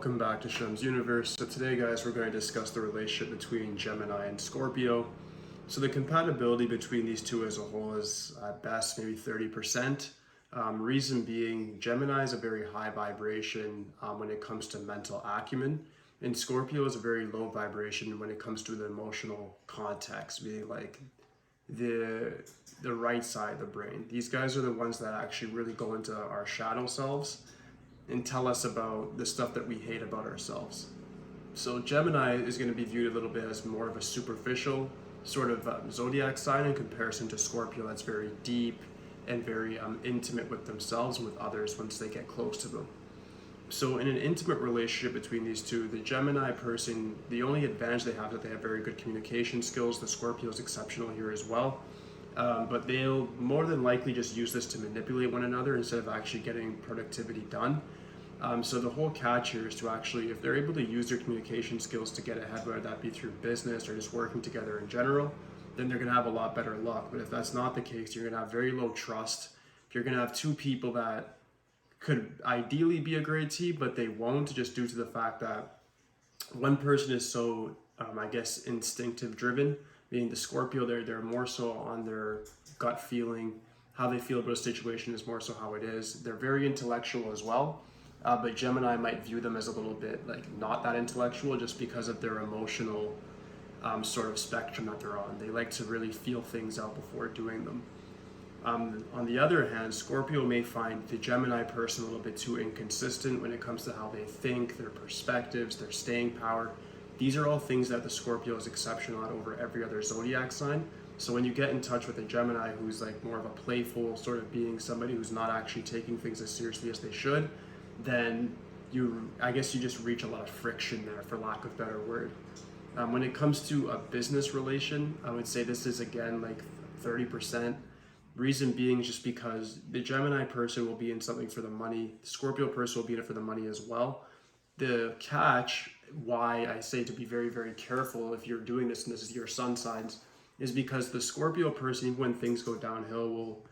Welcome back to Shemsuniverse. So today, guys, we're going to discuss the relationship between Gemini and Scorpio. So the compatibility between these two as a whole is at best maybe 30%. Reason being, Gemini is a very high vibration when it comes to mental acumen, and Scorpio is a very low vibration when it comes to the emotional context, being like the right side of the brain. These guys are the ones that actually really go into our shadow selves and tell us about the stuff that we hate about ourselves. So Gemini is going to be viewed a little bit as more of a superficial sort of zodiac sign in comparison to Scorpio, that's very deep and very intimate with themselves and with others once they get close to them. So in an intimate relationship between these two, the Gemini person, the only advantage they have is that they have very good communication skills. The Scorpio is exceptional here as well. But they'll more than likely just use this to manipulate one another instead of actually getting productivity done. So the whole catch here is to actually, if they're able to use their communication skills to get ahead, whether that be through business or just working together in general, then they're gonna have a lot better luck. But if that's not the case, you're gonna have very low trust. You're gonna have two people that could ideally be a great team, but they won't, just due to the fact that one person is so, I guess, instinctive driven, meaning the Scorpio, they're more so on their gut feeling. How they feel about a situation is more so how it is. They're very intellectual as well, but Gemini might view them as a little bit like not that intellectual just because of their emotional sort of spectrum that they're on. They like to really feel things out before doing them. On the other hand, Scorpio may find the Gemini person a little bit too inconsistent when it comes to how they think, their perspectives, their staying power. These are all things that the Scorpio is exceptional at over every other zodiac sign. So when you get in touch with a Gemini who's like more of a playful sort of being, somebody who's not actually taking things as seriously as they should, then I guess you just reach a lot of friction there, for lack of a better word. When it comes to a business relation, I would say this is again like 30%. Reason being just because the Gemini person will be in something for the money, the Scorpio person will be in it for the money as well. The catch, why I say to be very, very careful if you're doing this and this is your sun signs, is because the Scorpio person, even when things go downhill, will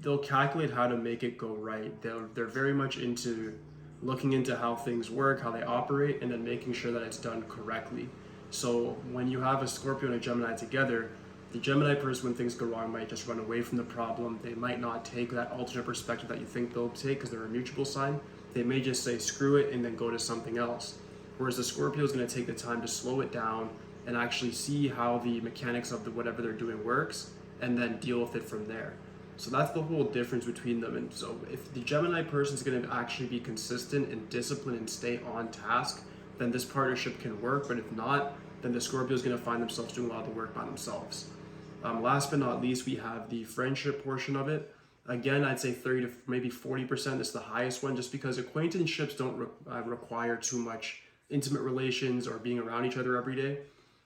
they'll calculate how to make it go right. They're very much into looking into how things work, how they operate, and then making sure that it's done correctly. So when you have a Scorpio and a Gemini together, the Gemini person, when things go wrong, might just run away from the problem. They might not take that alternate perspective that you think they'll take because they're a mutual sign. They may just say screw it and then go to something else. Whereas the Scorpio is going to take the time to slow it down and actually see how the mechanics of whatever they're doing works and then deal with it from there. So that's the whole difference between them. And so if the Gemini person is going to actually be consistent and disciplined and stay on task, then this partnership can work. But if not, then the Scorpio is going to find themselves doing a lot of the work by themselves. Last but not least, we have the friendship portion of it. Again, I'd say 30 to maybe 40% is the highest one, just because acquaintanceships don't require too much intimate relations or being around each other every day.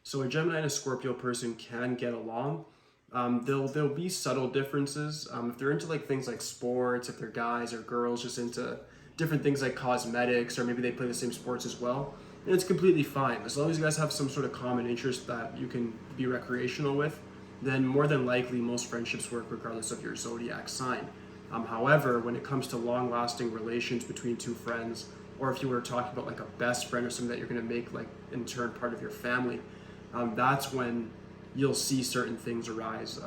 So a Gemini and a Scorpio person can get along. There'll be subtle differences. If they're into like things like sports, if they're guys or girls just into different things like cosmetics, or maybe they play the same sports as well, then it's completely fine. As long as you guys have some sort of common interest that you can be recreational with, then more than likely most friendships work regardless of your zodiac sign. However, when it comes to long-lasting relations between two friends, or if you were talking about like a best friend or something that you're going to make like in turn part of your family, that's when you'll see certain things arise.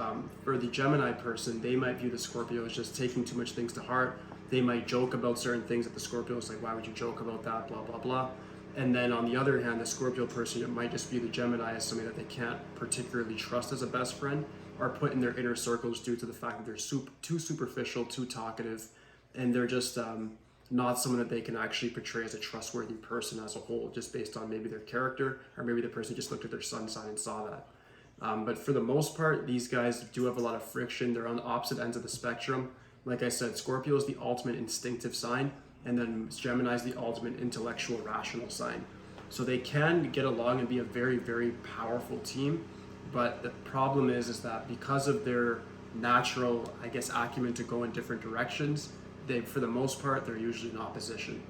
For the Gemini person, they might view the Scorpio as just taking too much things to heart. They might joke about certain things that the Scorpio is like, why would you joke about that, blah, blah, blah. And then on the other hand, the Scorpio person might just view the Gemini as somebody that they can't particularly trust as a best friend, or put in their inner circles due to the fact that they're too superficial, too talkative, and they're just not someone that they can actually portray as a trustworthy person as a whole, just based on maybe their character, or maybe the person just looked at their sun sign and saw that. But for the most part, these guys do have a lot of friction. They're on the opposite ends of the spectrum. Like I said, Scorpio is the ultimate instinctive sign, and then Gemini is the ultimate intellectual, rational sign. So they can get along and be a very, very powerful team. But the problem is that because of their natural, I guess, acumen to go in different directions, for the most part, they're usually in opposition.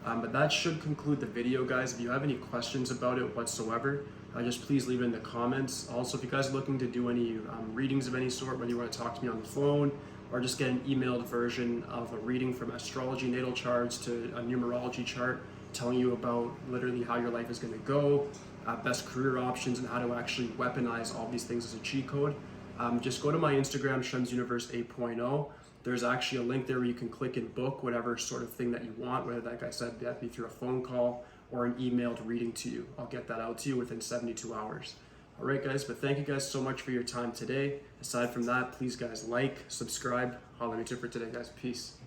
But that should conclude the video, guys. If you have any questions about it whatsoever, just please leave it in the comments. Also, if you guys are looking to do any readings of any sort, whether you want to talk to me on the phone, or just get an emailed version of a reading from astrology natal charts to a numerology chart telling you about literally how your life is going to go, best career options, and how to actually weaponize all these things as a cheat code, just go to my Instagram, Shemsuniverse 8.0. There's actually a link there where you can click and book whatever sort of thing that you want, whether, like I said, that be through a phone call or an emailed reading to you. I'll get that out to you within 72 hours. All right, guys, but thank you guys so much for your time today. Aside from that, please, guys, like, subscribe. Holla at me too for today, guys. Peace.